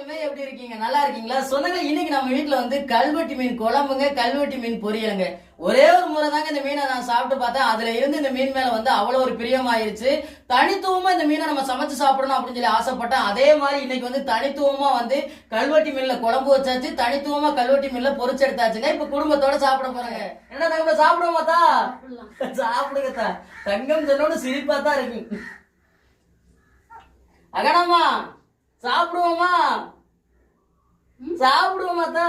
எல்லாருமே எப்படி இருக்கீங்க? நல்லா இருக்கீங்களா? சொன்னங்க. இன்னைக்கு நம்ம வீட்டுல வந்து கல்வெட்டி மீன் குழம்புங்க, கல்வெட்டி மீன் பொரியலுங்க. ஒரே ஒரு முறை தாங்க இந்த மீனை நான் சாப்பிட்டு பார்த்தேன். அதுல இருந்து இந்த மீன் மேல வந்து அவ்வளவு ஒரு பிரியமாயிருச்சு. தனித்துவமா இந்த மீனை நம்ம சமைச்சு சாப்பிடணும் அப்படின்னு சொல்லி ஆசைப்பட்டேன். அதே மாதிரி இன்னைக்கு வந்து தனித்துவமா வந்து கல்வெட்டி மீன்ல குழம்பு வச்சாச்சு, தனித்துவமா கல்வெட்டி மீன்ல பொரிச்சு எடுத்தாச்சுங்க. இப்ப குடும்பத்தோட சாப்பிட போறாங்க. என்ன தங்க சாப்பிடுவோமாத்தா? சாப்பிடுங்கத்தா. தங்கம் சொன்னோட சிரிப்பா தான் இருக்கு. அகனம்மா சாப்பிடுவோமா? சாப்பிடுவோமாத்தா?